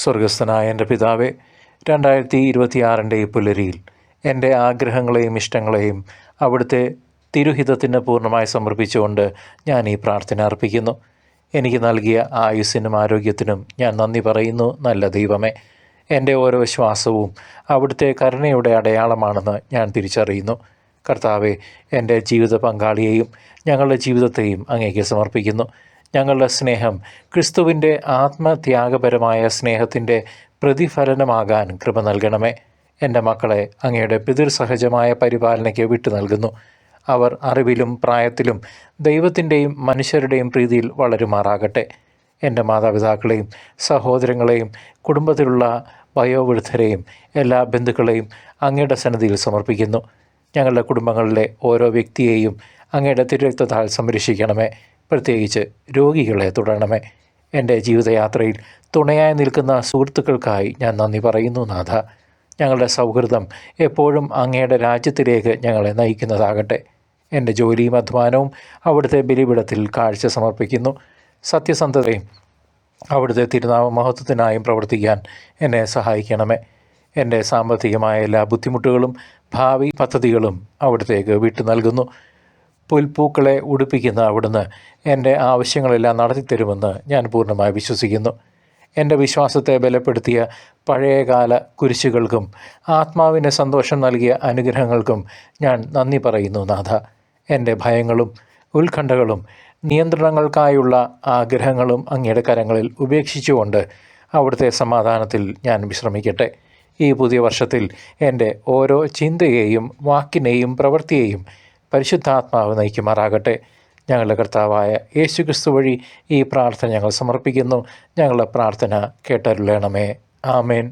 സ്വർഗസ്ഥനായ എൻ്റെ പിതാവേ, 2026 ഈ പുലരിയിൽ എൻ്റെ ആഗ്രഹങ്ങളെയും ഇഷ്ടങ്ങളെയും അവിടുത്തെ തിരുഹിതത്തിന് പൂർണ്ണമായി സമർപ്പിച്ചുകൊണ്ട് ഞാൻ ഈ പ്രാർത്ഥന അർപ്പിക്കുന്നു. എനിക്ക് നൽകിയ ആയുസ്സിനും ആരോഗ്യത്തിനും ഞാൻ നന്ദി പറയുന്നു. നല്ല ദൈവമേ, എൻ്റെ ഓരോ ശ്വാസവും അവിടുത്തെ കരുണയുടെ അടയാളമാണെന്ന് ഞാൻ തിരിച്ചറിയുന്നു. കർത്താവെ, എൻ്റെ ജീവിത പങ്കാളിയെയും ഞങ്ങളുടെ ജീവിതത്തെയും അങ്ങേക്ക് സമർപ്പിക്കുന്നു. ഞങ്ങളുടെ സ്നേഹം ക്രിസ്തുവിൻ്റെ ആത്മത്യാഗപരമായ സ്നേഹത്തിൻ്റെ പ്രതിഫലനമാകാൻ കൃപ നൽകണമേ. എൻ്റെ മക്കളെ അങ്ങയുടെ പിതൃസഹജമായ പരിപാലനയ്ക്ക് വിട്ടു നൽകുന്നു. അവർ അറിവിലും പ്രായത്തിലും ദൈവത്തിൻ്റെയും മനുഷ്യരുടെയും പ്രീതിയിൽ വളരുമാറാകട്ടെ. എൻ്റെ മാതാപിതാക്കളെയും സഹോദരങ്ങളെയും കുടുംബത്തിലുള്ള വയോവൃദ്ധരെയും എല്ലാ ബന്ധുക്കളെയും അങ്ങയുടെ സന്നിധിയിൽ സമർപ്പിക്കുന്നു. ഞങ്ങളുടെ കുടുംബങ്ങളിലെ ഓരോ വ്യക്തിയെയും അങ്ങയുടെ തിരുരക്തത്താൽ സംരക്ഷിക്കണമേ. പ്രത്യേകിച്ച് രോഗികളെ തുടരണമേ. എൻ്റെ ജീവിതയാത്രയിൽ തുണയായി നിൽക്കുന്ന സുഹൃത്തുക്കൾക്കായി ഞാൻ നന്ദി പറയുന്നു. നാഥ, ഞങ്ങളുടെ സൗഹൃദം എപ്പോഴും അങ്ങയുടെ രാജ്യത്തിലേക്ക് ഞങ്ങളെ നയിക്കുന്നതാകട്ടെ. എൻ്റെ ജോലിയും അധ്വാനവും അവിടുത്തെ ബലിപീഠത്തിൽ കാഴ്ച സമർപ്പിക്കുന്നു. സത്യസന്ധതയും അവിടുത്തെ തിരുനാമ മഹത്വത്തിനായും പ്രവർത്തിക്കാൻ എന്നെ സഹായിക്കണമേ. എൻ്റെ സാമ്പത്തികമായ എല്ലാ ബുദ്ധിമുട്ടുകളും ഭാവി പദ്ധതികളും അവിടുത്തേക്ക് വിട്ടു നൽകുന്നു. പുൽപ്പൂക്കളെ ഉടുപ്പിക്കുന്ന അവിടുന്ന് എൻ്റെ ആവശ്യങ്ങളെല്ലാം നടത്തിത്തരുമെന്ന് ഞാൻ പൂർണ്ണമായി വിശ്വസിക്കുന്നു. എൻ്റെ വിശ്വാസത്തെ ബലപ്പെടുത്തിയ പഴയകാല കുരിശുകൾക്കും ആത്മാവിന് സന്തോഷം നൽകിയ അനുഗ്രഹങ്ങൾക്കും ഞാൻ നന്ദി പറയുന്നു. നാഥ, എൻ്റെ ഭയങ്ങളും ഉത്കണ്ഠകളും നിയന്ത്രണങ്ങൾക്കായുള്ള ആഗ്രഹങ്ങളും അങ്ങയുടെ കരങ്ങളിൽ ഉപേക്ഷിച്ചുകൊണ്ട് അവിടുത്തെ സമാധാനത്തിൽ ഞാൻ വിശ്രമിക്കട്ടെ. ഈ പുതിയ വർഷത്തിൽ എൻ്റെ ഓരോ ചിന്തയെയും വാക്കിനെയും പ്രവൃത്തിയെയും പരിശുദ്ധാത്മാവ് നയിക്കുമാറാകട്ടെ. ഞങ്ങളുടെ കർത്താവായ യേശുക്രിസ്തു വഴി ഈ പ്രാർത്ഥന ഞങ്ങൾ സമർപ്പിക്കുന്നു. ഞങ്ങളുടെ പ്രാർത്ഥന കേട്ടരുളണമേ. ആമേൻ.